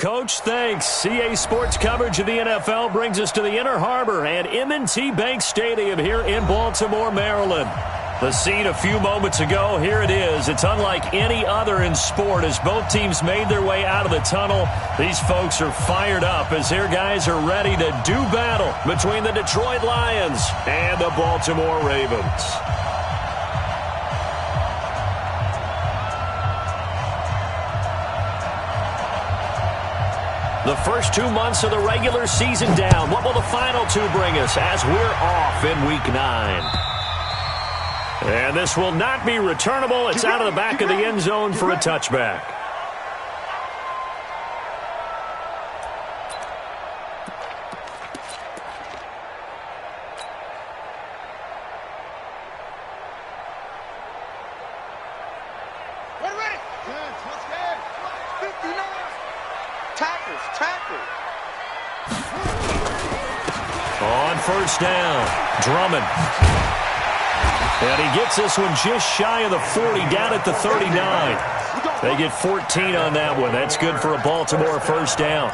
Coach. Thanks. CA Sports coverage of the NFL brings us to the Inner Harbor and M&T Bank Stadium here in Baltimore, Maryland. The scene a few moments ago, here it is. It's unlike any other in sport as both teams made their way out of the tunnel. These folks are fired up as their guys are ready to do battle between the Detroit Lions and the Baltimore Ravens. The first 2 months of the regular season down. What will the final two bring us as we're off in Week 9? And this will not be returnable. It's out of the back of the end zone for a touchback. On first down, Drummond. And he gets this one just shy of the 40, down at the 39. They get 14 on that one. That's good for a Baltimore first down.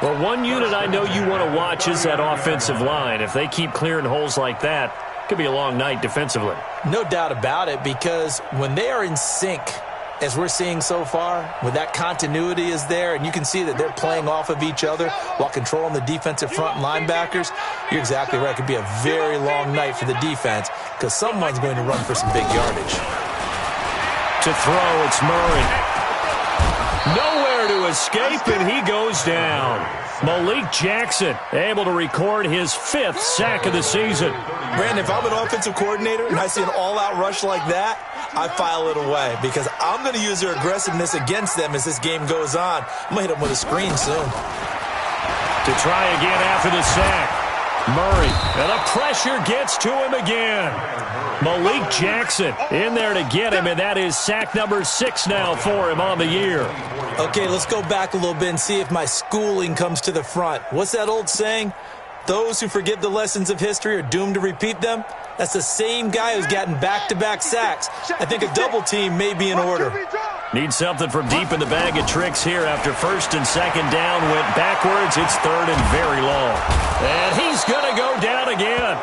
Well, one unit I know you want to watch is that offensive line. If they keep clearing holes like that, it could be a long night defensively. No doubt about it, because when they are in sync, as we're seeing so far, when that continuity is there and you can see that they're playing off of each other while controlling the defensive front linebackers, you're exactly right. It could be a very long night for the defense because someone's going to run for some big yardage. To throw, it's Murray. Nowhere to escape, and he goes down. Malik Jackson able to record his 5th sack of the season. Brandon, if I'm an offensive coordinator and I see an all-out rush like that, I file it away because I'm going to use their aggressiveness against them as this game goes on. I'm going to hit them with a screen soon. To try again after the sack. Murray, and the pressure gets to him again. Malik Jackson in there to get him, and that is sack number 6 now for him on the year. Okay, let's go back a little bit and see if my schooling comes to the front. What's that old saying? Those who forget the lessons of history are doomed to repeat them. That's the same guy who's gotten back-to-back sacks. I think a double team may be in order. Need something from deep in the bag of tricks here after first and second down went backwards. It's third and very long. And he's going to go down again.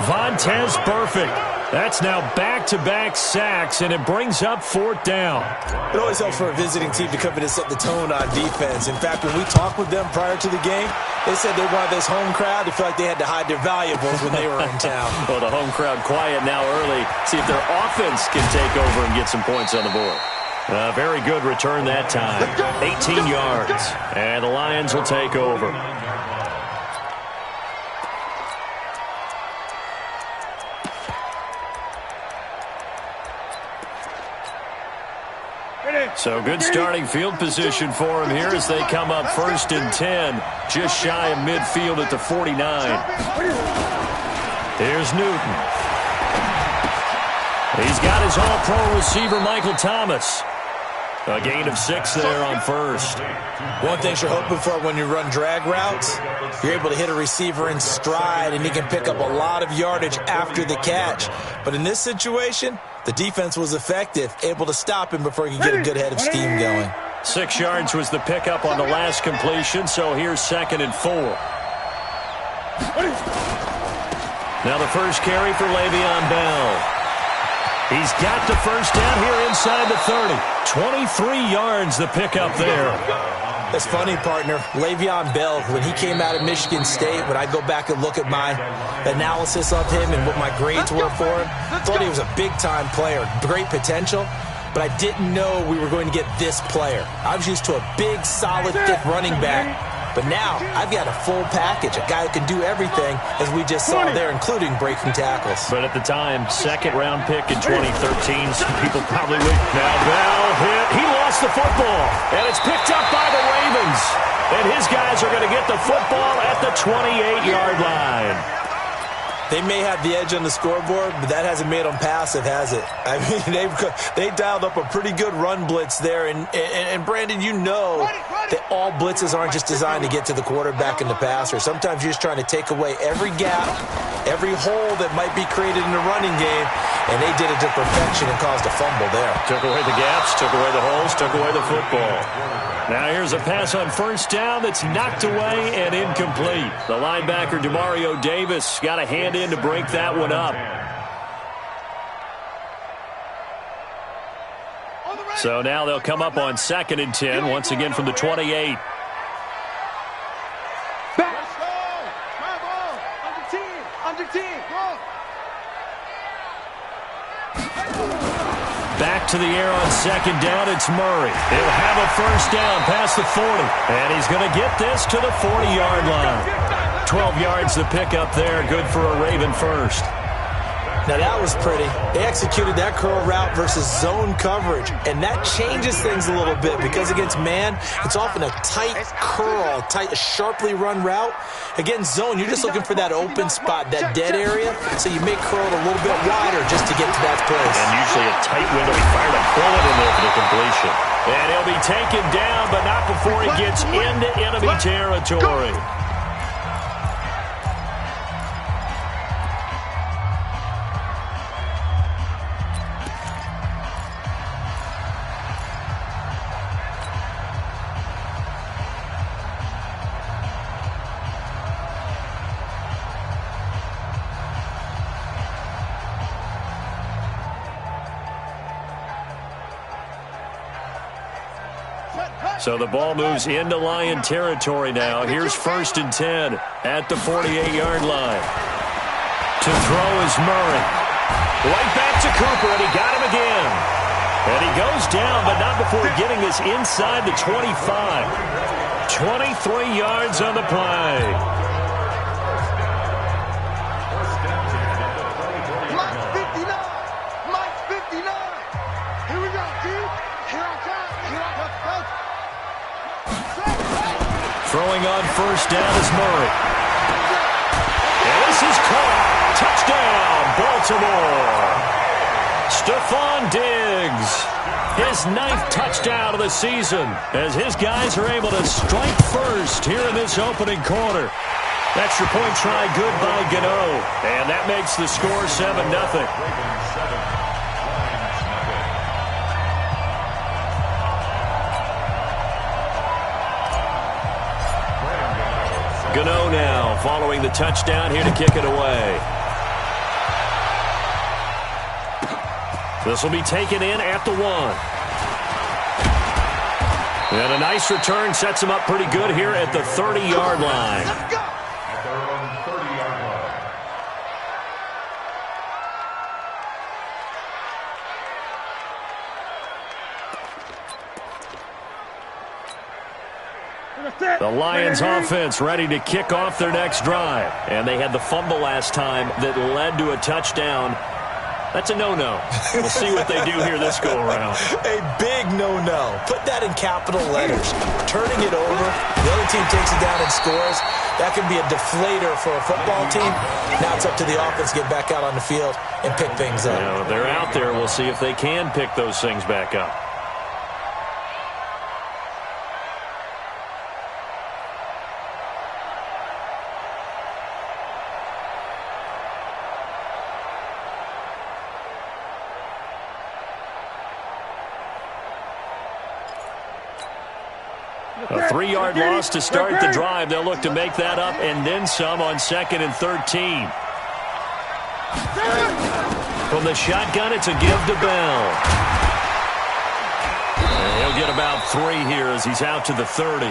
Vontaze Burfict. That's now back-to-back sacks, and it brings up 4th down. It always helps for a visiting team to come in and set the tone on defense. In fact, when we talked with them prior to the game, they said they wanted this home crowd to feel like they had to hide their valuables when they were in town. Well, the home crowd quiet now early. See if their offense can take over and get some points on the board. Very good return that time. 18 yards, and the Lions will take over. So good starting field position for him here as they come up 1st and 10, just shy of midfield at the 49. Here's Newton. He's got his all-pro receiver, Michael Thomas. A gain of 6 there on first. One thing you're hoping for when you run drag routes, you're able to hit a receiver in stride, and he can pick up a lot of yardage after the catch. But in this situation, the defense was effective, able to stop him before he could get a good head of steam going. 6 yards was the pickup on the last completion, so here's 2nd and 4. Now the first carry for Le'Veon Bell. He's got the first down here inside the 30. 23 yards the pickup there. That's funny, partner. Le'Veon Bell, when he came out of Michigan State, when I go back and look at my analysis of him and what my grades were for him, thought he was a big-time player, great potential, but I didn't know we were going to get this player. I was used to a big, solid, thick running back. But now, I've got a full package, a guy who can do everything, as we just saw there, including breaking tackles. But at the time, 2nd-round pick in 2013, some people probably would. Now Bell hit. He lost the football, and it's picked up by the Ravens. And his guys are going to get the football at the 28-yard line. They may have the edge on the scoreboard, but that hasn't made them passive, has it? I mean, they dialed up a pretty good run blitz there. And Brandon, you know that all blitzes aren't just designed to get to the quarterback and the passer. Sometimes you're just trying to take away every gap, every hole that might be created in the running game, and they did it to perfection and caused a fumble there. Took away the gaps, took away the holes, took away the football. Now here's a pass on first down that's knocked away and incomplete. The linebacker, Demario Davis, got a hand in to break that one up. So now they'll come up on 2nd and 10, once again from the 28. Back to the air on 2nd down, it's Murray. He'll have a first down past the 40. And he's going to get this to the 40-yard line. 12 yards to pick up there, good for a Raven first. Now that was pretty. They executed that curl route versus zone coverage, and that changes things a little bit because against man, it's often a tight curl, a sharply run route. Against zone, you're just looking for that open spot, that dead area, so you may curl it a little bit wider just to get to that place. And usually a tight window. He fired a bullet in there for the completion. And he'll be taken down, but not before he gets into enemy territory. So the ball moves into Lion territory now. Here's 1st and 10 at the 48-yard line. To throw is Murray. Right back to Cooper, and he got him again. And he goes down, but not before getting this inside the 25. 23 yards on the play. Throwing on first down is Murray. And this is caught. Touchdown, Baltimore. Stephon Diggs. His 9th touchdown of the season as his guys are able to strike first here in this opening quarter. Extra point try good by Gano. And that makes the score 7-0. Gano now following the touchdown here to kick it away. This will be taken in at the 1. And a nice return sets him up pretty good here at the 30-yard line. Let's go. The Lions offense ready to kick off their next drive. And they had the fumble last time that led to a touchdown. That's a no-no. We'll see what they do here this go-around. A big no-no. Put that in capital letters. Turning it over, the other team takes it down and scores. That can be a deflator for a football team. Now it's up to the offense to get back out on the field and pick things up. Yeah, they're out there. We'll see if they can pick those things back up. A 3-yard loss to start the drive. They'll look to make that up and then some on 2nd and 13. From the shotgun, it's a give to Bell. And he'll get about 3 here as he's out to the 30.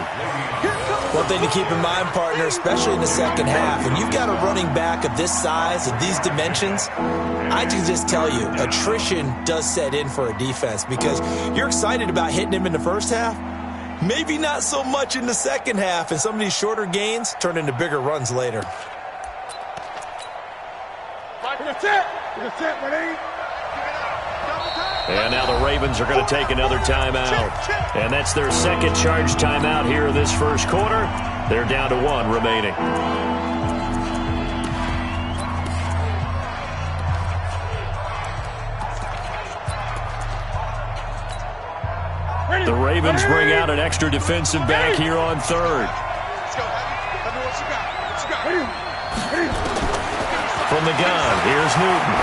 One thing to keep in mind, partner, especially in the second half, when you've got a running back of this size and these dimensions, I can just tell you, attrition does set in for a defense because you're excited about hitting him in the first half. Maybe not so much in the second half, and some of these shorter gains turn into bigger runs later. And now the Ravens are going to take another timeout. And that's their second charge timeout here in this first quarter. They're down to 1 remaining. Ravens bring out an extra defensive back here on third. From the gun, here's Newton.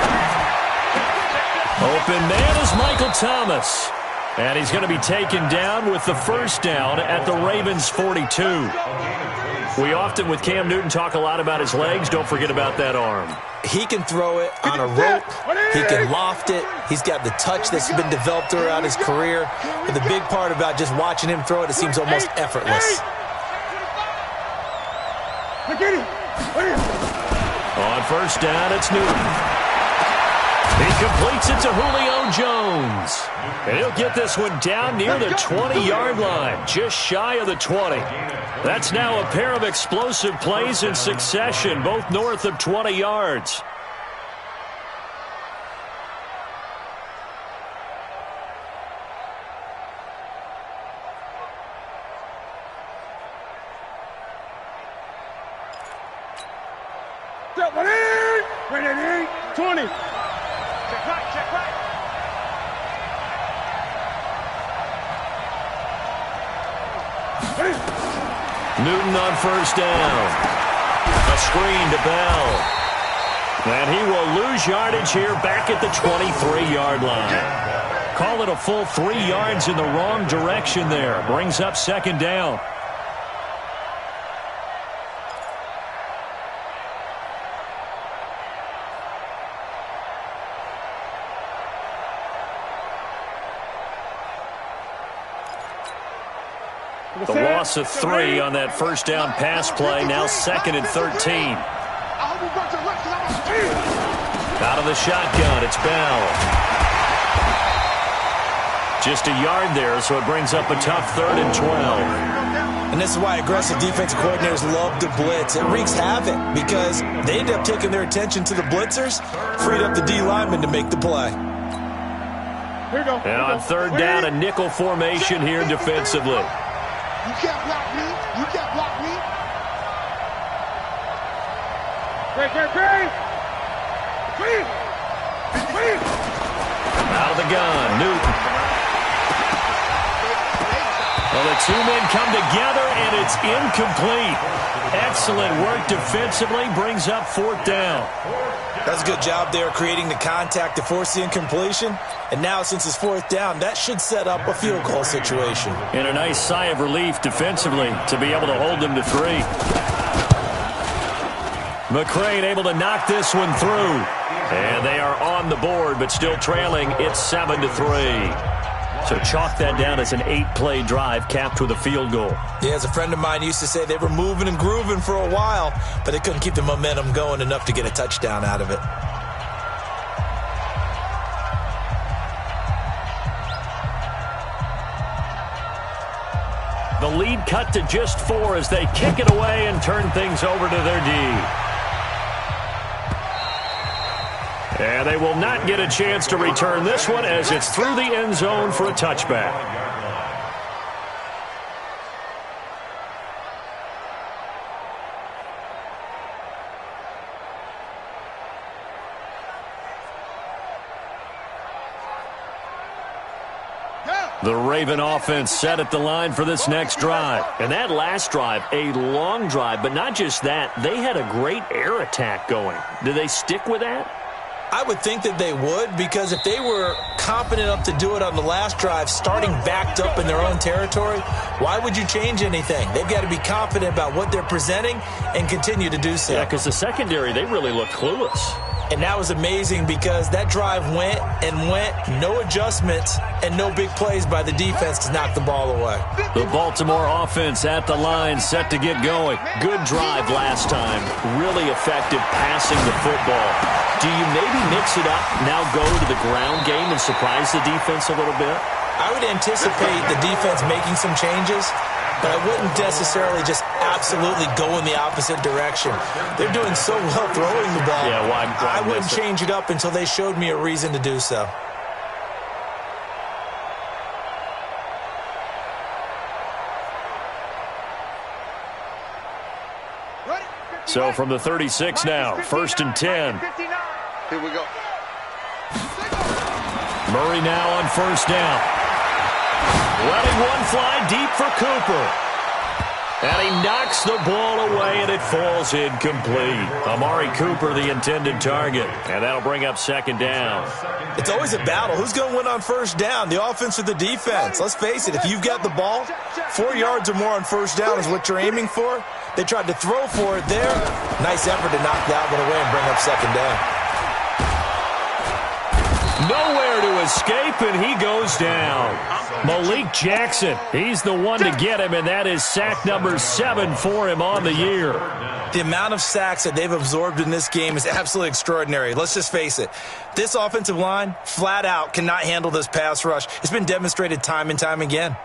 Open man is Michael Thomas. And he's going to be taken down with the first down at the Ravens' 42. We often, with Cam Newton, talk a lot about his legs. Don't forget about that arm. He can throw it on a rope. He can loft it. He's got the touch that's been developed throughout his career. But the big part about just watching him throw it, it seems almost effortless. On first down, it's Newton. He completes it to Julio Jones. And he'll get this one down near the 20-yard line, just shy of the 20. That's now a pair of explosive plays in succession, both north of 20 yards. Step 20. Check right. Newton on first down. A screen to Bell. And he will lose yardage here back at the 23-yard line. Call it a full 3 yards in the wrong direction there. Brings up second down. The loss of 3 on that first down pass play, now second and 13. Out of the shotgun, it's Bell. Just a yard there, so it brings up a tough 3rd and 12. And this is why aggressive defensive coordinators love to blitz. It wreaks havoc because they end up taking their attention to the blitzers, freed up the D lineman to make the play. And on third down, a nickel formation here defensively. You can't block me. Out of the gun, Newton. Well, the two men come together, and it's incomplete. Excellent work defensively, brings up 4th down. That's a good job there creating the contact to force the incompletion. And now, since it's 4th down, that should set up a field goal situation. And a nice sigh of relief defensively to be able to hold them to 3. McCrane able to knock this one through. And they are on the board, but still trailing. It's 7-3. So chalk that down as an 8-play drive capped with a field goal. Yeah, as a friend of mine used to say, they were moving and grooving for a while, but they couldn't keep the momentum going enough to get a touchdown out of it. The lead cut to just 4 as they kick it away and turn things over to their D. And they will not get a chance to return this one as it's through the end zone for a touchback. The Raven offense set at the line for this next drive. And that last drive, a long drive, but not just that. They had a great air attack going. Do they stick with that? I would think that they would, because if they were competent enough to do it on the last drive, starting backed up in their own territory, why would you change anything? They've got to be confident about what they're presenting and continue to do so. Yeah, because the secondary, they really looked clueless. And that was amazing because that drive went, no adjustments, and no big plays by the defense to knock the ball away. The Baltimore offense at the line, set to get going. Good drive last time. Really effective passing the football. Do you maybe mix it up, now go to the ground game and surprise the defense a little bit? I would anticipate the defense making some changes, but I wouldn't necessarily just absolutely go in the opposite direction. They're doing so well throwing the ball. Yeah, why I wouldn't change it up until they showed me a reason to do so. So from the 36 now, 1st and 10. Here we go. Murray now on first down. Letting one fly deep for Cooper. And he knocks the ball away, and it falls incomplete. Amari Cooper, the intended target. And that'll bring up second down. It's always a battle. Who's going to win on first down, the offense or the defense? Let's face it, if you've got the ball, 4 yards or more on first down is what you're aiming for. They tried to throw for it there. Nice effort to knock that one away and bring up second down. Nowhere to escape, and he goes down. Malik Jackson, he's the one to get him, and that is sack number 7 for him on the year. The amount of sacks that they've absorbed in this game is absolutely extraordinary. Let's just face it. This offensive line, flat out, cannot handle this pass rush. It's been demonstrated time and time again.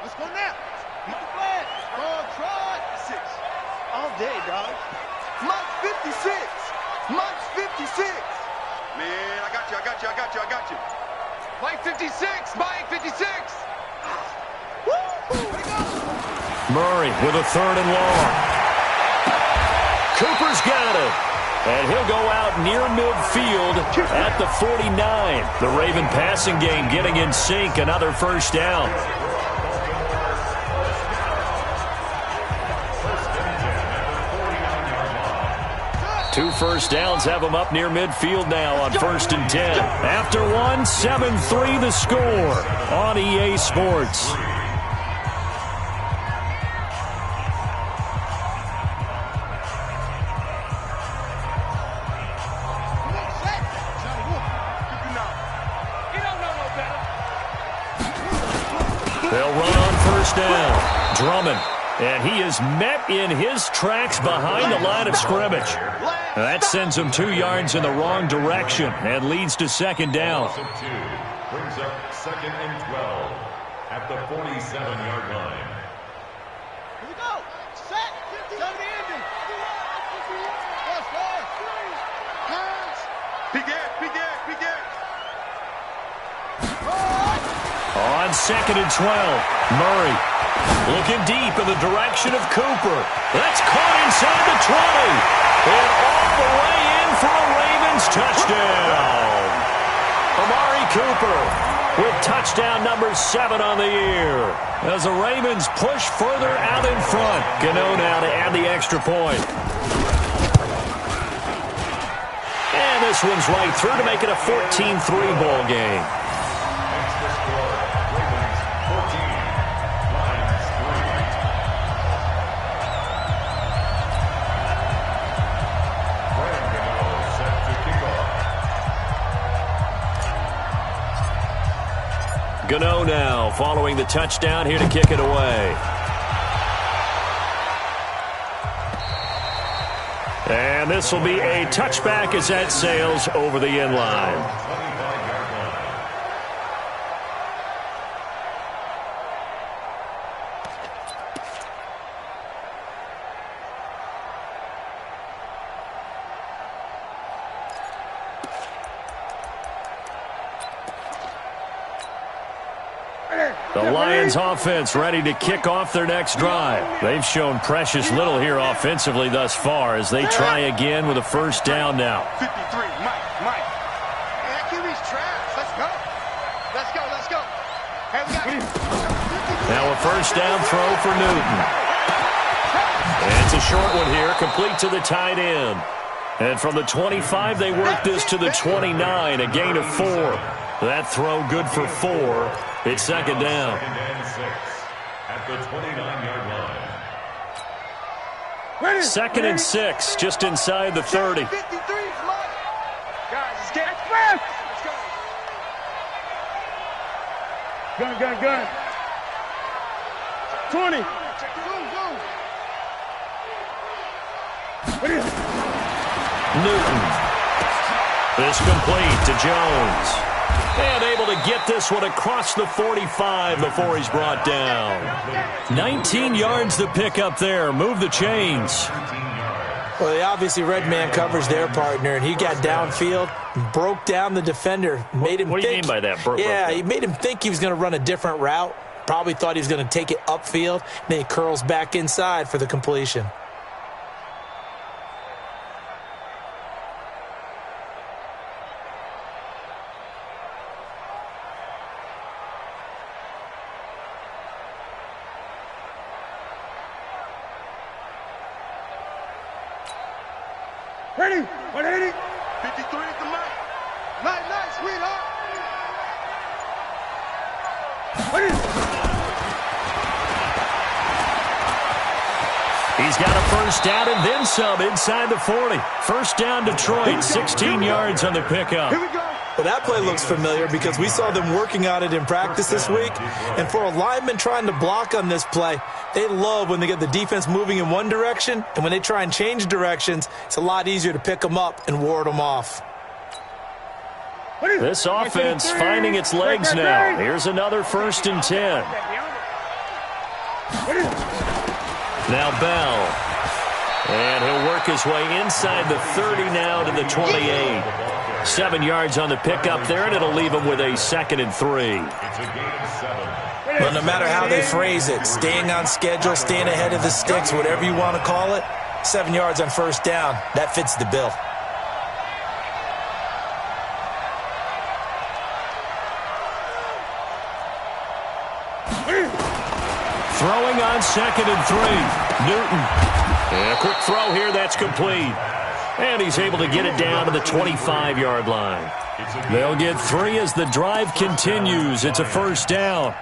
Let's go now. Beat the flag. Try 6. All day, dog. Mike's 56. Mike's 56. Man, I got you. Mike 56. Mike 56. Woo! Murray with a 3rd and long. Cooper's got it. And he'll go out near midfield at the 49. The Raven passing game getting in sync. Another first down. 2 first downs have him up near midfield now on 1st and 10. After one, 7-3 the score on EA Sports. They'll run on first down. Drummond. And he is met in his tracks behind the line of scrimmage. That sends him 2 yards in the wrong direction and leads to second down. Brings up 2nd and 12 at the 47-yard line. Here we go. Set. Time to end it. Hands. Begin. On 2nd and 12, Murray looking deep in the direction of Cooper. That's caught inside the 20. And all the way in for a Ravens touchdown. Amari Cooper with touchdown number 7 on the year. As the Ravens push further out in front. Gano now to add the extra point. And this one's right through to make it a 14-3 ball game. Gano now following the touchdown here to kick it away. And this will be a touchback as that sails over the end line. The Lions offense ready to kick off their next drive. They've shown precious little here offensively thus far as they try again with a first down now. 53, Mike. Man, QB's trash. Let's go. Hey, we got it. Now a first down throw for Newton. And it's a short one here, complete to the tight end. And from the 25, they work this to the 29, a gain of 4. That throw good for 4. It's second down. 2nd and 6 at the 29-yard line. 2nd and 6, just inside the 30. 53, Mike. Guys, let's get it. Let's go. Gun. 20. Newton. This complete to Jones. And able to get this one across the 45 before he's brought down. 19 yards to pick up there. Move the chains. Well, they obviously red man covers their partner, and he got downfield, broke down the defender, made him What do you mean by that? He made him think he was going to run a different route. Probably thought he was going to take it upfield. Then he curls back inside for the completion. Ready? 180. 53 at the mic. Night, night, sweetheart. He's got a first down and then some inside the 40. First down Detroit, 16 yards on the pickup. Here we go. Well, that play looks familiar because we saw them working on it in practice this week. And for a lineman trying to block on this play, they love when they get the defense moving in one direction. And when they try and change directions, it's a lot easier to pick them up and ward them off. This offense finding its legs now. Here's another 1st and 10. Now Bell. And he'll work his way inside the 30 now to the 28. 7 yards on the pickup there, and it'll leave him with a 2nd and 3. Well, no matter how they phrase it, staying on schedule, staying ahead of the sticks, whatever you want to call it, 7 yards on first down, that fits the bill. Throwing on 2nd and 3. Newton. And a quick throw here, that's complete. And he's able to get it down to the 25-yard line. They'll get 3 as the drive continues. It's a first down.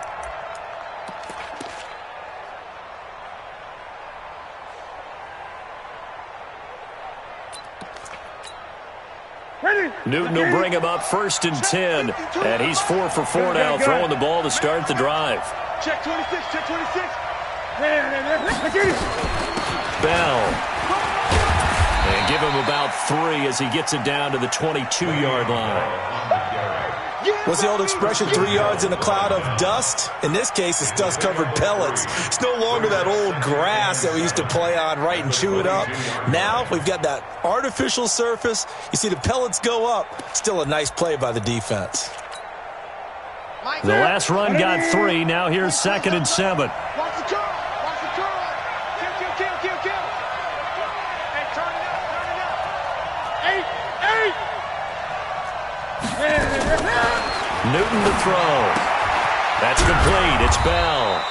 Newton will bring him up 1st and 10. And he's 4 for 4 now, throwing the ball to start the drive. Check 26, check 26. Bell. And give him about 3 as he gets it down to the 22-yard line. What's the old expression, 3 yards in a cloud of dust? In this case, it's dust-covered pellets. It's no longer that old grass that we used to play on, right, and chew it up. Now we've got that artificial surface. You see the pellets go up. Still a nice play by the defense. The last run got 3. Now here's 2nd and 7. Watch the curl. Watch the curl. Kill. Hey, turn it up. 8. Newton to throw. That's complete. It's Bell.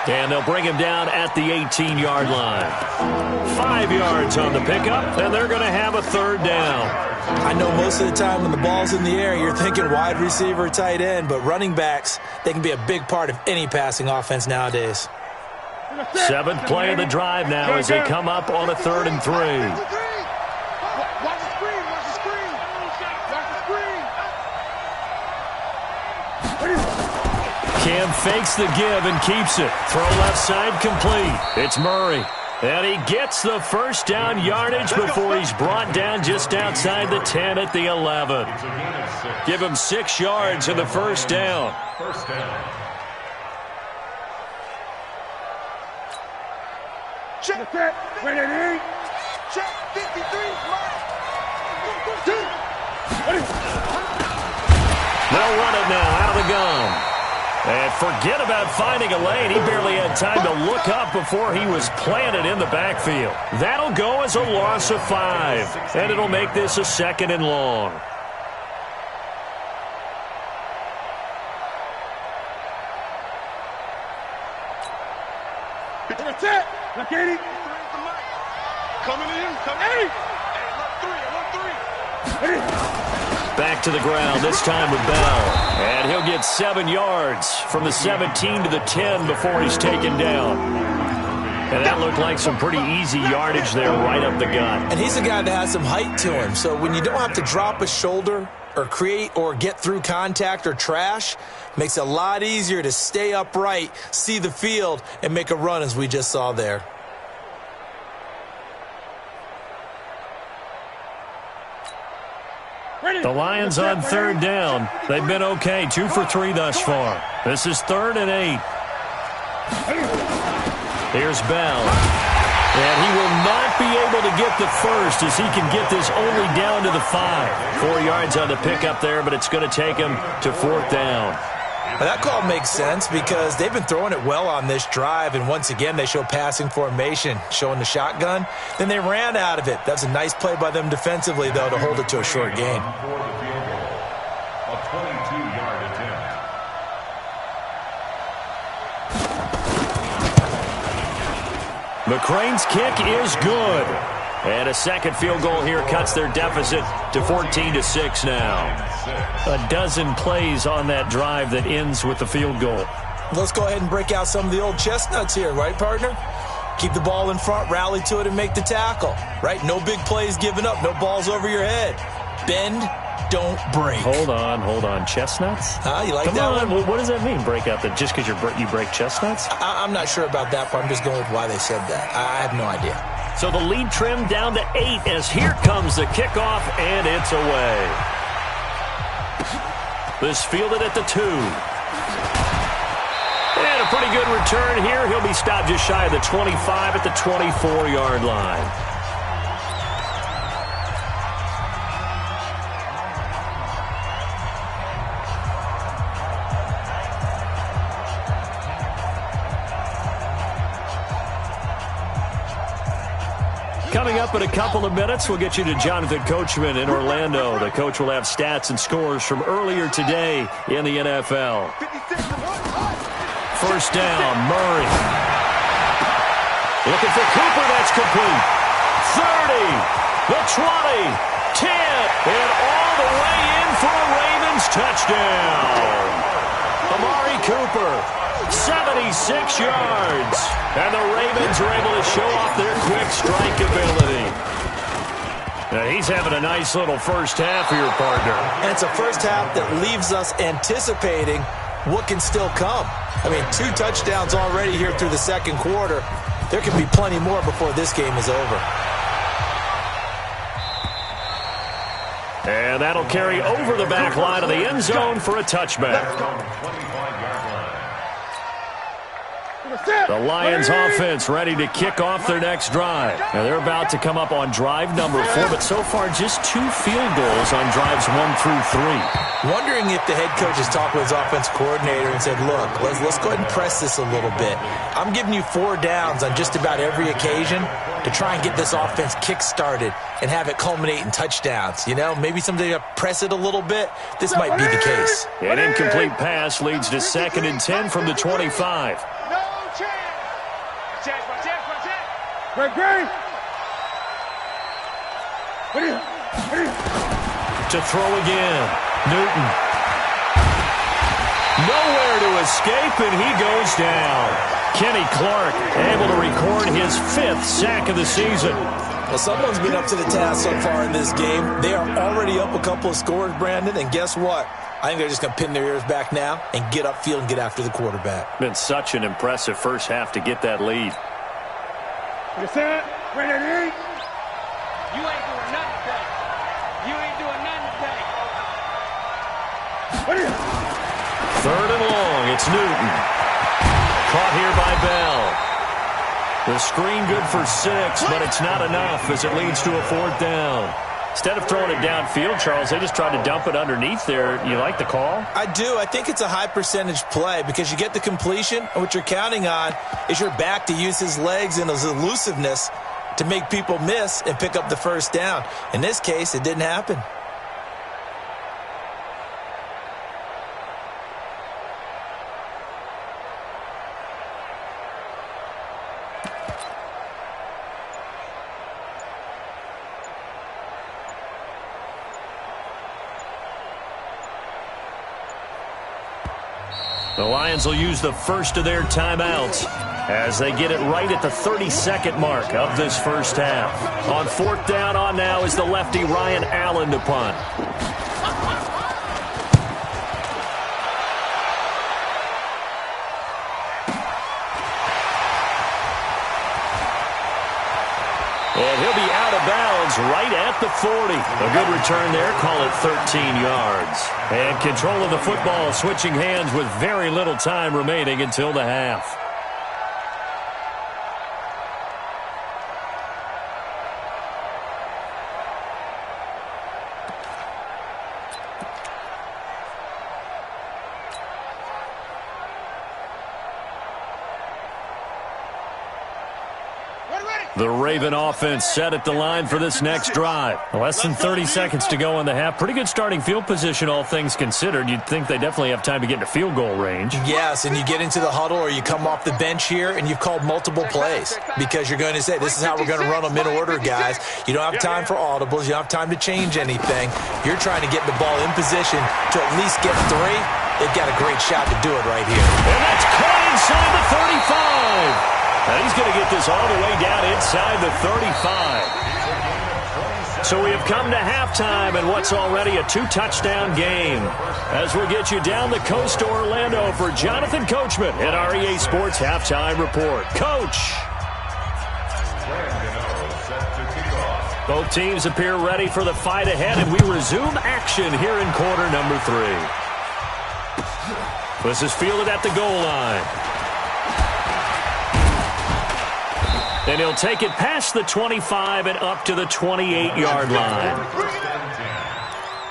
And they'll bring him down at the 18-yard line. 5 yards on the pickup, and they're going to have a 3rd down. I know most of the time when the ball's in the air, you're thinking wide receiver, tight end, but running backs, they can be a big part of any passing offense nowadays. 7th play of the drive now as they come up on a 3rd and 3. Watch the screen. Watch the screen. Cam fakes the give and keeps it. Throw left side complete. It's Murray. And he gets the first down yardage before he's brought down just outside the 10 at the 11. Give him 6 yards in the first down. Check. Ready. Check 53. They'll run it now out of the gun. And forget about finding a lane. He barely had time to look up before he was planted in the backfield. That'll go as a loss of 5. And it'll make this a 2nd and long. That's it. Look at it. Coming in. Hey, look 3. Back to the ground, this time with Bell. And he'll get 7 yards from the 17 to the 10 before he's taken down. And that looked like some pretty easy yardage there right up the gut. And he's a guy that has some height to him, so when you don't have to drop a shoulder or create or get through contact or trash, makes it a lot easier to stay upright, see the field, and make a run as we just saw there. The Lions on 3rd down. They've been okay, 2 for 3 thus far. This is 3rd and 8. Here's Bell. And he will not be able to get the first as he can get this only down to the 5. 4 yards on the pickup there, but it's going to take him to 4th down. Well, that call makes sense because they've been throwing it well on this drive, and once again they show passing formation, showing the shotgun. Then they ran out of it. That's a nice play by them defensively, though, to hold it to a short gain. A 22-yard attempt. McCrane's kick is good. And a second field goal here cuts their deficit to 14-6 now. A dozen plays on that drive that ends with the field goal. Let's go ahead and break out some of the old chestnuts here, right, partner? Keep the ball in front, rally to it, and make the tackle, right? No big plays given up, no balls over your head. Bend, don't break. Hold on. Chestnuts? You like Come that on. one? What does that mean, break out? That just because you break chestnuts? I'm not sure about that, but I'm just going with why they said that. I have no idea. So the lead trimmed down to 8 as here comes the kickoff, and it's away. This fielded at the 2. And a pretty good return here. He'll be stopped just shy of the 25 at the 24-yard line. Coming up in a couple of minutes, we'll get you to Jonathan Coachman in Orlando. The coach will have stats and scores from earlier today in the NFL. First down, Murray. Looking for Cooper, that's complete. 30, the 20, 10, and all the way in for a Ravens touchdown. Amari Cooper, 76 yards. And the Ravens are able to show off their quick strike ability. Now he's having a nice little first half here, partner. And it's a first half that leaves us anticipating what can still come. I mean, 2 touchdowns already here through the second quarter. There can be plenty more before this game is over. And that'll carry over the back line of the end zone for a touchback. The Lions offense ready to kick off their next drive. Now they're about to come up on drive number 4, but so far just 2 field goals on drives 1 through 3. Wondering if the head coach has talked with his offensive coordinator and said, look, let's go ahead and press this a little bit. I'm giving you 4 downs on just about every occasion to try and get this offense kick-started and have it culminate in touchdowns. You know, maybe someday to press it a little bit. This might be the case. An incomplete pass leads to 2nd and 10 from the 25. Great. To throw again. Newton. Nowhere to escape, and he goes down. Kenny Clark able to record his 5th sack of the season. Well, someone's been up to the task so far in this game. They are already up a couple of scores, Brandon, and guess what? I think they're just going to pin their ears back now and get upfield and get after the quarterback. Been such an impressive first half to get that lead. You set, ready? You ain't doing nothing today. You ain't doing nothing today. 3rd and long. It's Newton. Caught here by Bell. The screen good for 6, but it's not enough as it leads to a 4th down. Instead of throwing it downfield, Charles, they just tried to dump it underneath there. You like the call? I do. I think it's a high percentage play because you get the completion, and what you're counting on is your back to use his legs and his elusiveness to make people miss and pick up the first down. In this case, it didn't happen. The Lions will use the first of their timeouts as they get it right at the 32nd mark of this first half. On 4th down on now is the lefty Ryan Allen to punt. And he'll be out of bounds right at the 40. A good return there. Call it 13 yards. And control of the football switching hands with very little time remaining until the half. The Raven offense set at the line for this next drive. Less than 30 seconds to go in the half. Pretty good starting field position, all things considered. You'd think they definitely have time to get into field goal range. Yes, and you get into the huddle or you come off the bench here and you've called multiple plays because you're going to say, this is how we're going to run them in order, guys. You don't have time for audibles. You don't have time to change anything. You're trying to get the ball in position to at least get 3. They've got a great shot to do it right here. And that's caught inside the 35. And he's going to get this all the way down inside the 35. So we have come to halftime in what's already a 2-touchdown game. As we get you down the coast to Orlando for Jonathan Coachman at our EA Sports Halftime Report. Coach! Both teams appear ready for the fight ahead, and we resume action here in quarter number 3. This is fielded at the goal line. And he'll take it past the 25 and up to the 28-yard line.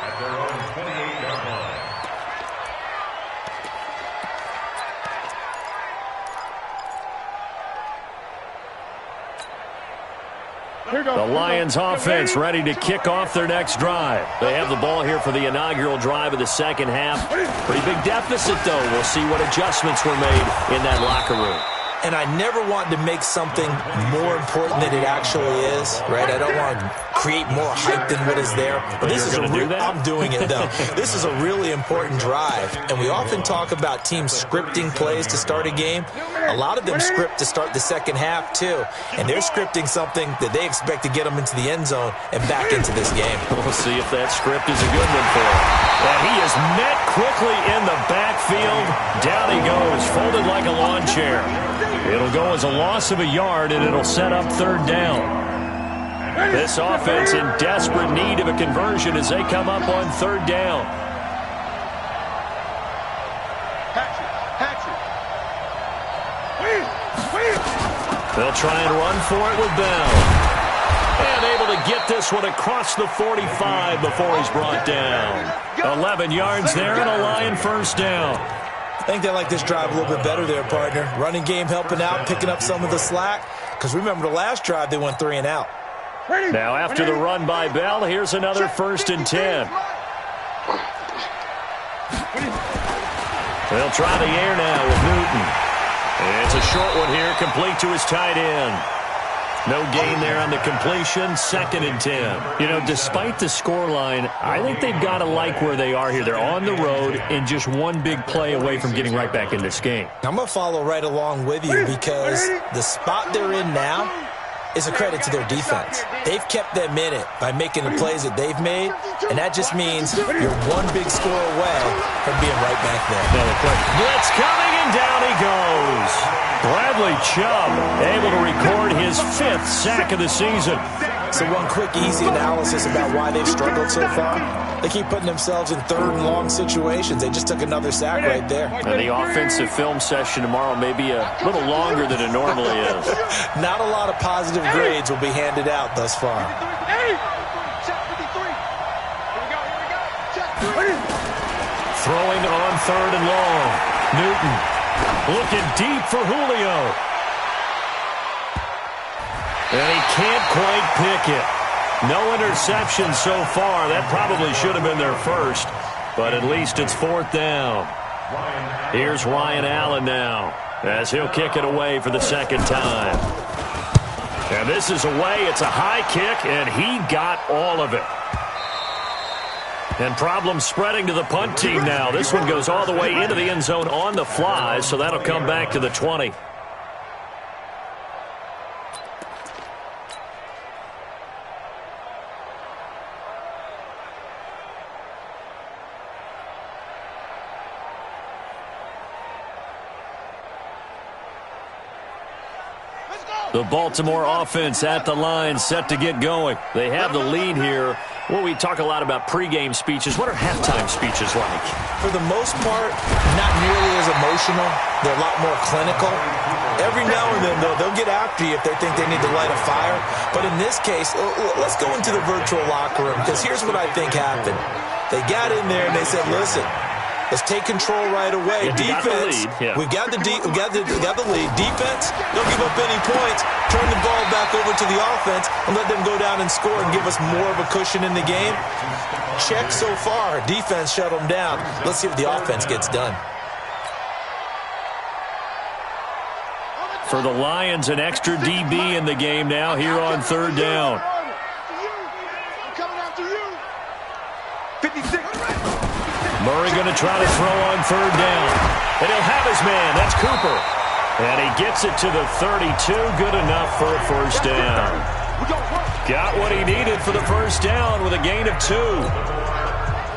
At their own 28-yard line. The Lions offense ready to kick off their next drive. They have the ball here for the inaugural drive of the second half. Pretty big deficit, though. We'll see what adjustments were made in that locker room. And I never want to make something more important than it actually is, right? I don't want to create more hype than what is there. But this is I'm doing it, though. This is a really important drive. And we often talk about teams scripting plays to start a game. A lot of them script to start the second half, too. And they're scripting something that they expect to get them into the end zone and back into this game. We'll see if that script is a good one for him. And he is met quickly in the backfield. Down he goes, folded like a lawn chair. It'll go as a loss of a yard, and it'll set up third down. This offense in desperate need of a conversion as they come up on third down. They'll try and run for it with Bell. And able to get this one across the 45 before he's brought down. 11 yards there and a Lion first down. I think they like this drive a little bit better there, partner. Running game helping out, picking up some of the slack. Because remember the last drive, they went 3 and out. Now after the run by Bell, here's another 1st and 10. They'll try the air now with Newton. And it's a short one here, complete to his tight end. No gain there on the completion, 2nd and 10. You know, despite the scoreline, I think they've got to like where they are here. They're on the road and just one big play away from getting right back in this game. I'm going to follow right along with you because the spot they're in now is a credit to their defense. They've kept them in it by making the plays that they've made, and that just means you're one big score away from being right back there. Blitz coming, and down he goes. Bradley Chubb able to record his 5th sack of the season. So one quick, easy analysis about why they've struggled so far. They keep putting themselves in 3rd and long situations. They just took another sack right there. And the offensive film session tomorrow may be a little longer than it normally is. Not a lot of positive grades will be handed out thus far. Throwing on 3rd and long. Newton looking deep for Julio. And he can't quite pick it. No interception so far. That probably should have been their first, but at least it's 4th down. Here's Ryan Allen now as he'll kick it away for the 2nd time. And this is away. It's a high kick, and he got all of it. And problems spreading to the punt team now. This one goes all the way into the end zone on the fly, so that'll come back to the 20. The Baltimore offense at the line, set to get going. They have the lead here. Well, we talk a lot about pregame speeches. What are halftime speeches like? For the most part, not nearly as emotional. They're a lot more clinical. Every now and then, though, they'll get after you if they think they need to light a fire. But in this case, let's go into the virtual locker room, because here's what I think happened. They got in there and they said, listen, Let's take control right away. Defense, we got the lead. Defense, don't give up any points. Turn the ball back over to the offense and let them go down and score and give us more of a cushion in the game. Check so far. Defense shut them down. Let's see if the offense gets done. For the Lions, an extra DB in the game now here on third down. Murray going to try to throw on third down. And he'll have his man. That's Cooper. And he gets it to the 32. Good enough for a first down. Got what he needed for the first down with a gain of 2.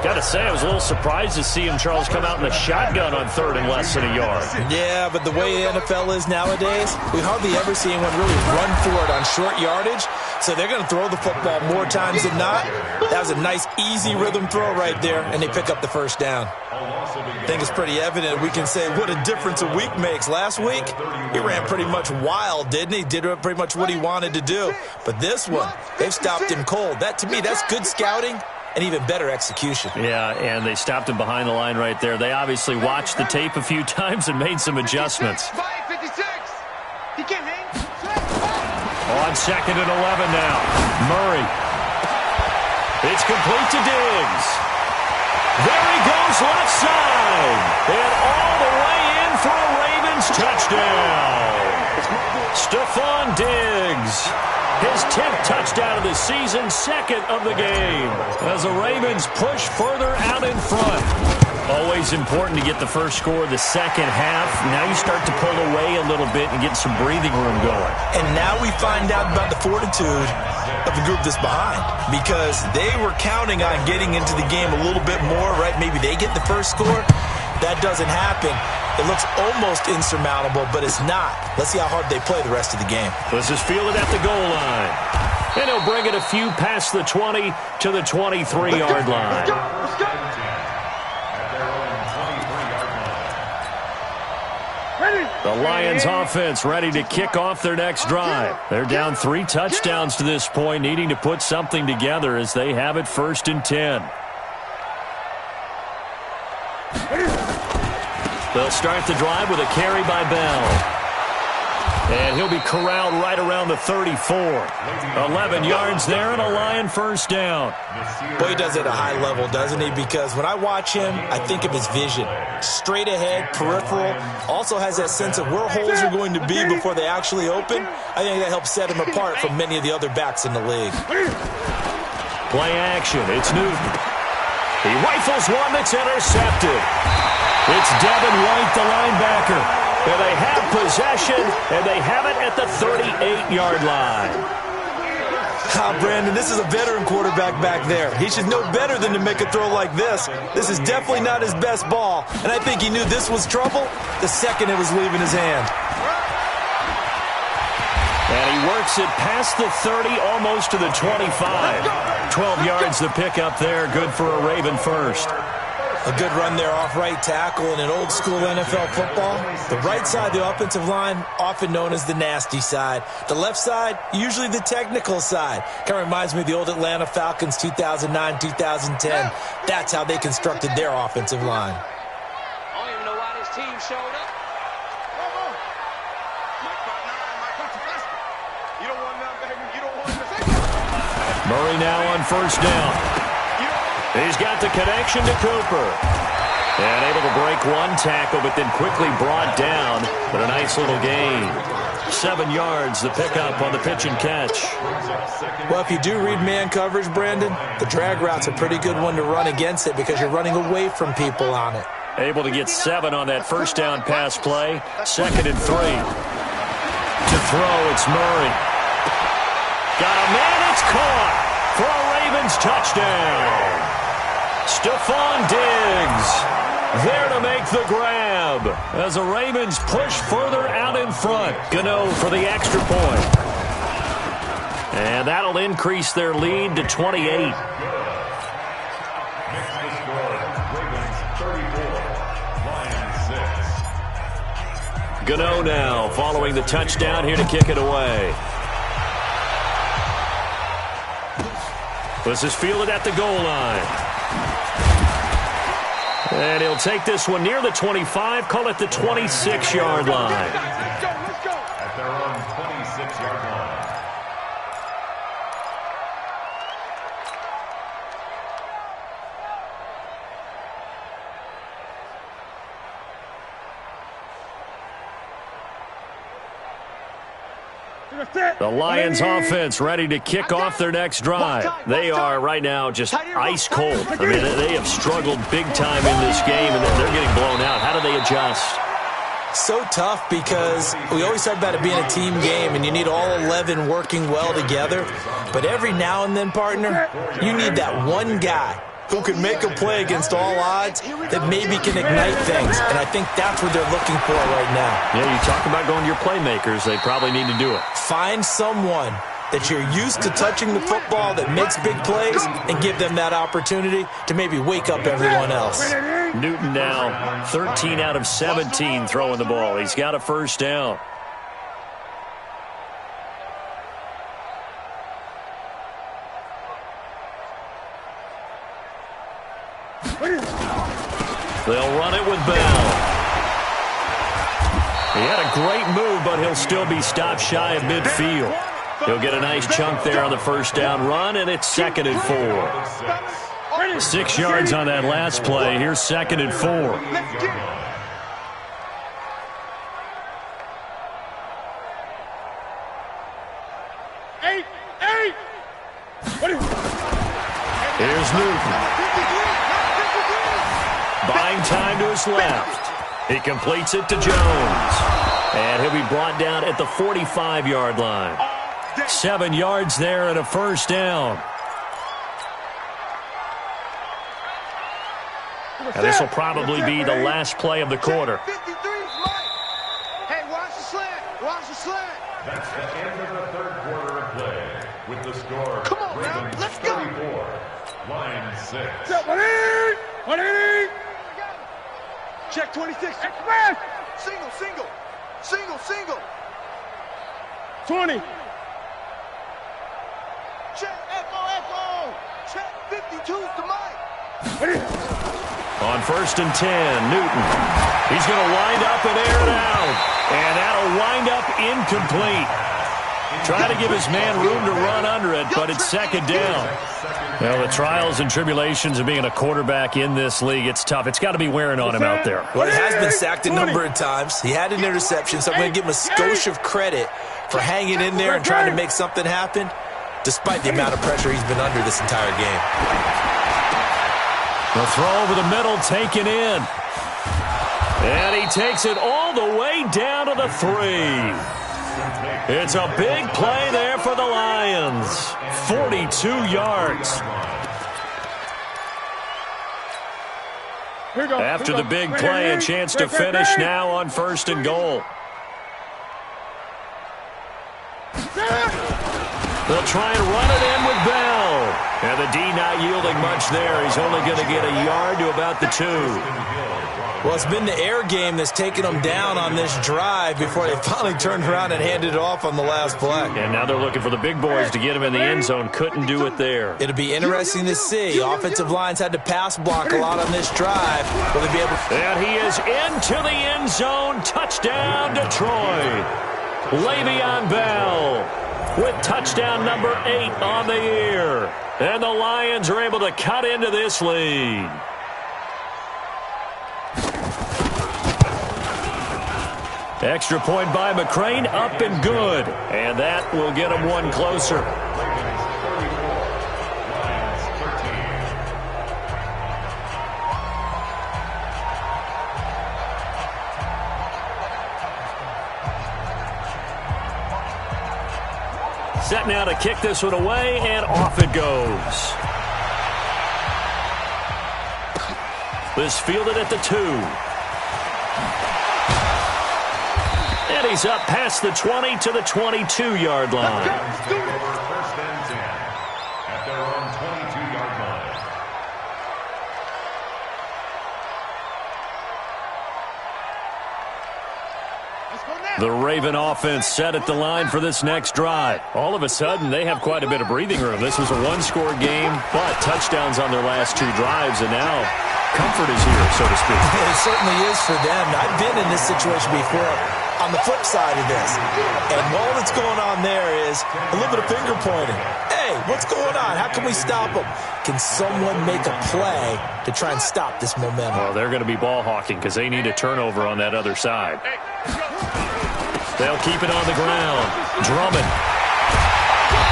Got to say, I was a little surprised to see him, Charles, come out in the shotgun on third and less than a yard. Yeah, but the way the NFL is nowadays, we hardly ever see anyone really run for it on short yardage. So they're going to throw the football more times than not. That was a nice, easy rhythm throw right there, and they pick up the first down. I think it's pretty evident. We can say what a difference a week makes. Last week, he ran pretty much wild, didn't he? Did pretty much what he wanted to do. But this one, they've stopped him cold. That, to me, that's good scouting and even better execution. Yeah, and they stopped him behind the line right there. They obviously watched the tape a few times and made some adjustments. He can't hang. On second and 11 now. Murray. It's complete to Diggs. There he goes left side. And all the way in for a Ravens touchdown. Stephon Diggs. His 10th touchdown of the season, second of the game. As the Ravens push further out in front. Always important to get the first score of the second half. Now you start to pull away a little bit and get some breathing room going. And now we find out about the fortitude of the group that's behind, because they were counting on getting into the game a little bit more, right? Maybe they get the first score. That doesn't happen. It looks almost insurmountable, but it's not. Let's see how hard they play the rest of the game. This is fielded at the goal line. And he'll bring it a few past the 20 to the 23-yard line. The Lions offense ready to kick off their next drive. They're down 3 touchdowns to this point, needing to put something together as they have it 1st and 10. They'll start the drive with a carry by Bell. And he'll be corralled right around the 34. 11 yards there and a Lion first down. Boy, he does it at a high level, doesn't he? Because when I watch him, I think of his vision. Straight ahead, peripheral. Also has that sense of where holes are going to be before they actually open. I think that helps set him apart from many of the other backs in the league. Play action. It's Newton. He rifles one that's intercepted. It's Devin White, the linebacker. And they have possession, and they have it at the 38-yard line. Brandon, this is a veteran quarterback back there. He should know better than to make a throw like this. This is definitely not his best ball, and I think he knew this was trouble the second it was leaving his hand. And he works it past the 30, almost to the 25. 12 yards the pickup there, good for a Raven first. A good run there off right tackle in an old-school NFL football. The right side, the offensive line, often known as the nasty side. The left side, usually the technical side. Kind of reminds me of the old Atlanta Falcons 2009, 2010. That's how they constructed their offensive line. I don't even know why this team showed up. Murray now on first down. He's got the connection to Cooper. And able to break one tackle, but then quickly brought down. But a nice little gain. 7 yards, the pickup on the pitch and catch. Well, if you do read man coverage, Brandon, the drag route's a pretty good one to run against it because you're running away from people on it. Able to get 7 on that first down pass play. 2nd and 3. To throw, it's Murray. Got a man, it's caught for a Ravens touchdown. Stephon Diggs there to make the grab as the Ravens push further out in front. Gano for the extra point. And that'll increase their lead to 28. Gano now following the touchdown here to kick it away. This is fielded at the goal line. And he'll take this one near the 25, call it the 26-yard line. At their own 26-yard line. The Lions offense ready to kick off their next drive. They are right now just ice cold. I mean, they have struggled big time in this game, and they're getting blown out. How do they adjust? So tough because we always talk about it being a team game, and you need all 11 working well together. But every now and then, partner, you need that one guy who can make a play against all odds that maybe can ignite things. And I think that's what they're looking for right now. Yeah, you talk about going to your playmakers. They probably need to do it. Find someone that you're used to touching the football that makes big plays and give them that opportunity to maybe wake up everyone else. Newton now 13 out of 17 throwing the ball. He's got a first down. They'll run it with Bell. He had a great move, but he'll still be stopped shy of midfield. He'll get a nice chunk there on the first down run, and it's 2nd and 4. 6 yards on that last play. Here's 2nd and 4. Here's Newton. Buying time to his left. He completes it to Jones. And he'll be brought down at the 45-yard line. 7 yards there and a first down. And this will probably be the last play of the quarter. Hey, watch the slant. Watch the slant. That's the end of the third quarter of play. With the score, Come on, now. Let's go. 34, Lions 6. Check 26. Single, single. Single, single. 20. Check echo, echo. Check 52's to Mike. On 1st and 10, Newton. He's going to wind up and air it out. And that'll wind up incomplete. Trying to give his man room to run under it, but it's 2nd down. Well, the trials and tribulations of being a quarterback in this league, it's tough. It's got to be wearing on him out there. Well, he has been sacked a number of times. He had an interception, so I'm going to give him a skosh of credit for hanging in there and trying to make something happen, despite the amount of pressure he's been under this entire game. The throw over the middle taken in. And he takes it all the way down to the 3. It's a big play there for the Lions. 42 yards. After the big play, a chance to finish now on 1st and goal. They'll try and run it in with Bell. And the D not yielding much there. He's only going to get a yard to about the 2. Well, it's been the air game that's taken them down on this drive before they finally turned around and handed it off on the last play. And now they're looking for the big boys to get him in the end zone. Couldn't do it there. It'll be interesting to see. Offensive lines had to pass block a lot on this drive. Will they be able to... And he is into the end zone. Touchdown, Detroit. Le'Veon Bell with touchdown number 8 on the year. And the Lions are able to cut into this lead. Extra point by McCrane, up and good. And that will get him one closer. Set now to kick this one away, and off it goes. This fielded at the 2. And he's up past the 20 to the 22-yard line. First and 10 at their own 22-yard line. The Raven offense set at the line for this next drive. All of a sudden, they have quite a bit of breathing room. This was a one-score game, but touchdowns on their last 2 drives, and now comfort is here, so to speak. It certainly is for them. I've been in this situation before on the flip side of this. And all that's going on there is a little bit of finger pointing. Hey, what's going on? How can we stop them? Can someone make a play to try and stop this momentum? Well, they're going to be ball hawking because they need a turnover on that other side. They'll keep it on the ground. Drummond.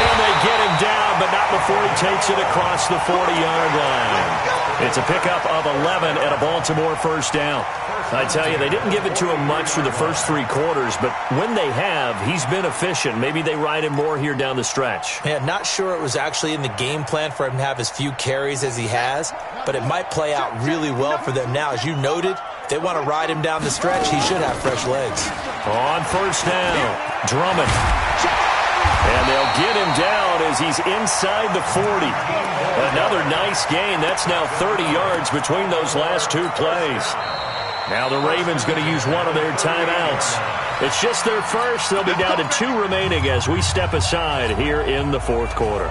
And they get him down, but not before he takes it across the 40-yard line. It's a pickup of 11 and a Baltimore first down. I tell you, they didn't give it to him much for the first 3 quarters, but when they have, he's been efficient. Maybe they ride him more here down the stretch. Yeah, not sure it was actually in the game plan for him to have as few carries as he has, but it might play out really well for them now. As you noted, they want to ride him down the stretch. He should have fresh legs. On first down, Drummond. And they'll get him down as he's inside the 40. Another nice gain. That's now 30 yards between those last 2 plays. Now the Ravens going to use one of their timeouts. It's just their first. They'll be down to 2 remaining as we step aside here in the 4th quarter.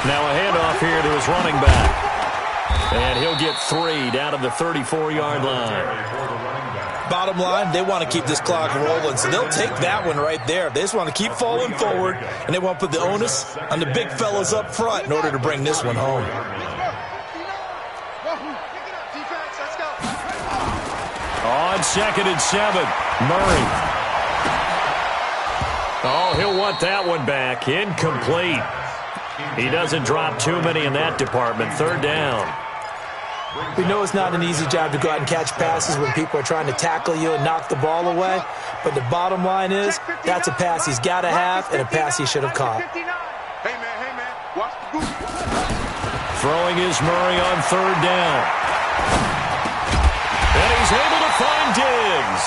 Now a handoff here to his running back. And he'll get 3 down to the 34-yard line. Bottom line, they want to keep this clock rolling, so they'll take that one right there. They just want to keep falling forward, and they want to put the onus on the big fellas up front in order to bring this one home. On 2nd and 7, Murray. Oh, he'll want that one back. Incomplete. He doesn't drop too many in that department. 3rd down. We know it's not an easy job to go out and catch passes when people are trying to tackle you and knock the ball away. But the bottom line is, that's a pass he's got to have and a pass he should have caught. Hey, man, watch the goose. Throwing is Murray on 3rd down. And he's able to find Diggs.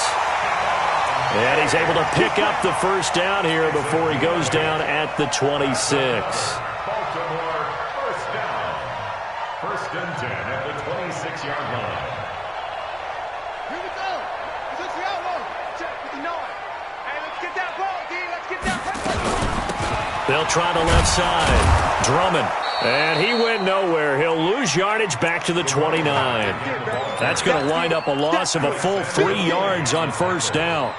And he's able to pick up the first down here before he goes down at the 26. Baltimore first down. 1st and 10 at the 26-yard line. Here we go. Let's see how long. Check 59. Hey, let's get that ball, D. Let's get that ball. They'll try the left side. Drummond. And he went nowhere. He'll lose yardage back to the 29. That's going to wind up a loss of a full 3 yards on first down.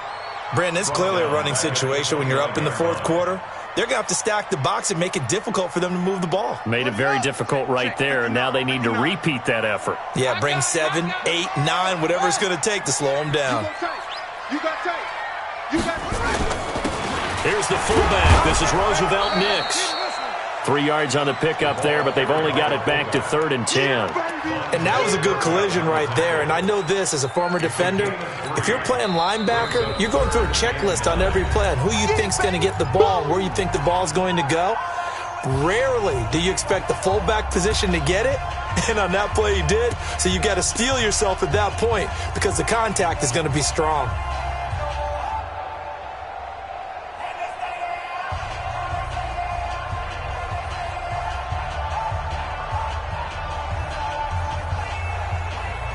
Brandon, it's clearly a running situation when you're up in the 4th quarter. They're going to have to stack the box and make it difficult for them to move the ball. Made it very difficult right there. Now they need to repeat that effort. Yeah, bring 7, 8, 9, whatever it's going to take to slow them down. You got tape. You got tape. Here's the fullback. This is Roosevelt Nix. 3 yards on the pickup there, but they've only got it back to 3rd and 10. And that was a good collision right there. And I know this as a former defender. If you're playing linebacker, you're going through a checklist on every play on who you think's going to get the ball and where you think the ball's going to go. Rarely do you expect the fullback position to get it. And on that play he did. So you got to steel yourself at that point because the contact is going to be strong.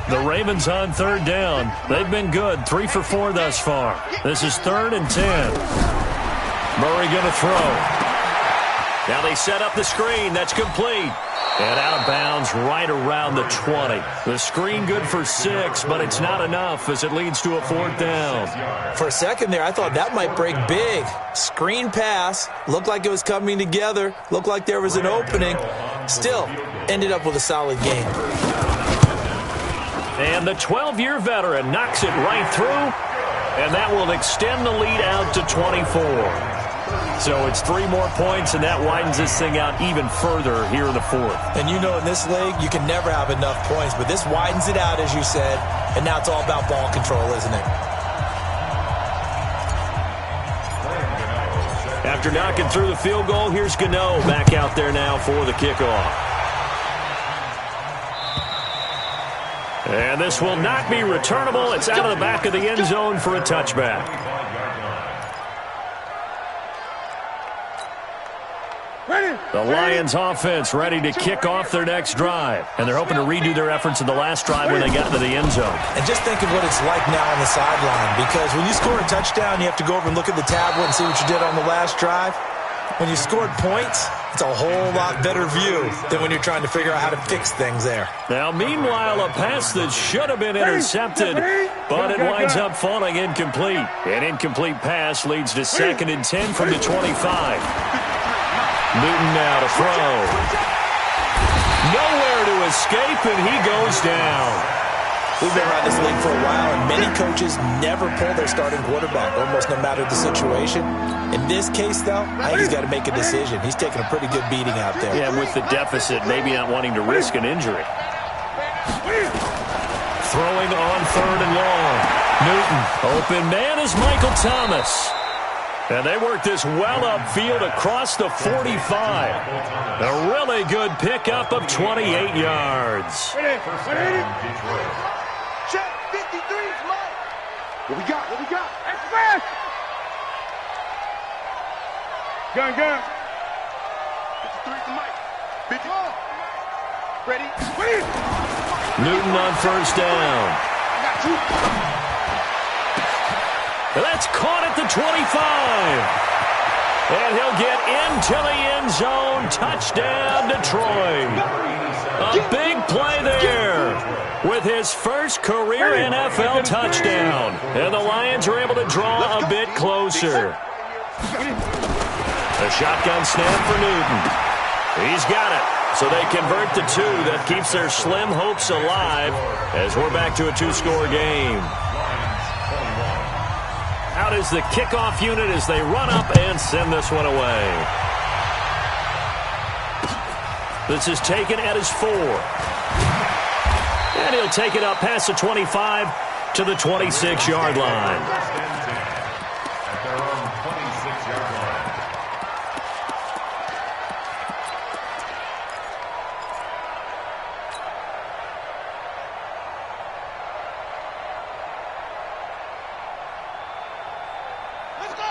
The Ravens on 3rd down. They've been good. 3 for 4 thus far. This is 3rd and 10. Murray going to throw. Now they set up the screen. That's complete. And out of bounds right around the 20. The screen good for 6, but it's not enough as it leads to a 4th down. For a second there, I thought that might break big. Screen pass. Looked like it was coming together. Looked like there was an opening. Still, ended up with a solid game. And the 12-year veteran knocks it right through, and that will extend the lead out to 24. So it's 3 more points, and that widens this thing out even further here in the 4th. And you know in this league, you can never have enough points, but this widens it out, as you said, and now it's all about ball control, isn't it? After knocking through the field goal, here's Gano back out there now for the kickoff. And this will not be returnable. It's out of the back of the end zone for a touchback. Ready? The Lions offense ready to kick off their next drive. And they're hoping to redo their efforts in the last drive when they got into the end zone. And just think of what it's like now on the sideline. Because when you score a touchdown, you have to go over and look at the tablet and see what you did on the last drive. When you scored points, it's a whole lot better view than when you're trying to figure out how to fix things there. Now, meanwhile, a pass that should have been intercepted, but it winds up falling incomplete. An incomplete pass leads to 2nd and 10 from the 25. Newton now to throw. Nowhere to escape, and he goes down. We've been around this league for a while, and many coaches never pull their starting quarterback, almost no matter the situation. In this case, though, I think he's got to make a decision. He's taking a pretty good beating out there. Yeah, with the deficit, maybe not wanting to risk an injury. Throwing on 3rd and long. Newton, open man is Michael Thomas. And they work this well upfield across the 45. A really good pickup of 28 yards. Check 53's Mike. What we got? What we got? Express! Gun. 53's Mike. 51. Ready? Newton on 1st down. I got you. That's caught at the 25. And he'll get into the end zone. Touchdown, Detroit. A big play there with his first career NFL touchdown. And the Lions are able to draw a bit closer. A shotgun snap for Newton. He's got it. So they convert the 2. That keeps their slim hopes alive as we're back to a 2-score game. Out is the kickoff unit as they run up and send this one away. This is taken at his 4. And he'll take it up past the 25 to the 26-yard line. At their own 26-yard line.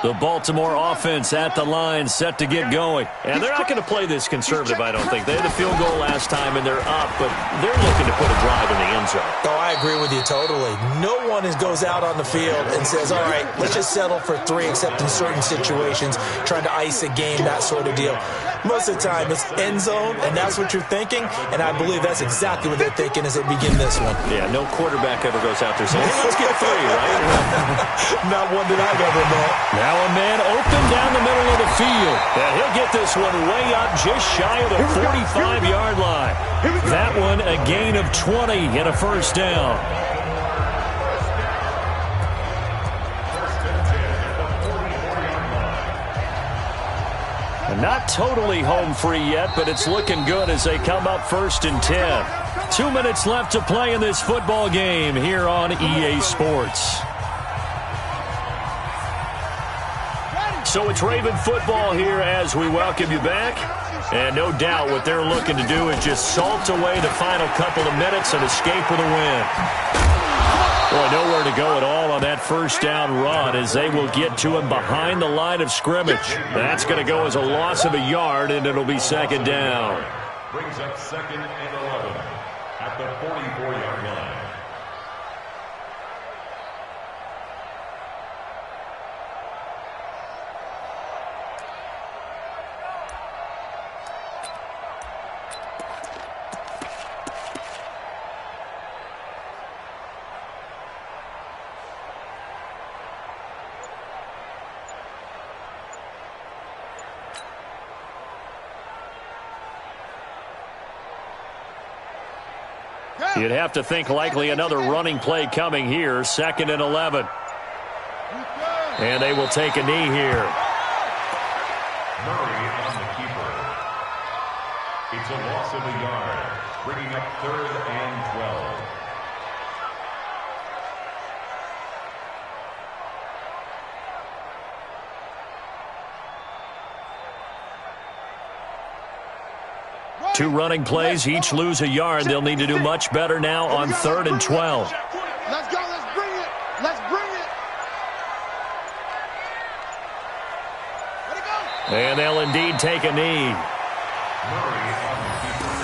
The Baltimore offense at the line, set to get going. And they're not going to play this conservative, I don't think. They had a field goal last time, and they're up, but they're looking to put a drive in the end zone. Oh, I agree with you totally. No one goes out on the field and says, all right, let's just settle for 3, except in certain situations, trying to ice a game, that sort of deal. Most of the time, it's end zone, and that's what you're thinking, and I believe that's exactly what they're thinking as they begin this one. Yeah, no quarterback ever goes out there saying, hey, let's get 3, right? Not one that I've ever met. Now a man open down the middle of the field. And he'll get this one way up just shy of the 45-yard line. That one a gain of 20 and a 1st down. Not totally home free yet, but it's looking good as they come up 1st and 10. 2 minutes left to play in this football game here on EA Sports. So it's Raven football here as we welcome you back. And no doubt what they're looking to do is just salt away the final couple of minutes and escape with a win. Boy, nowhere to go at all on that 1st down run as they will get to him behind the line of scrimmage. That's going to go as a loss of a yard, and it'll be 2nd down. Brings up 2nd and 11 at the 44-yard line. You'd have to think likely another running play coming here. 2nd and 11. And they will take a knee here. Murray on the keeper. It's a loss of a yard, bringing up 3rd and 12. Two running plays, each lose a yard. They'll need to do much better now on 3rd and 12. Let's go. Let's bring it. Let's bring it. And they'll indeed take a knee. Murray on the keeper.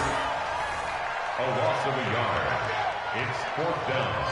A loss of a yard. It's 4th down.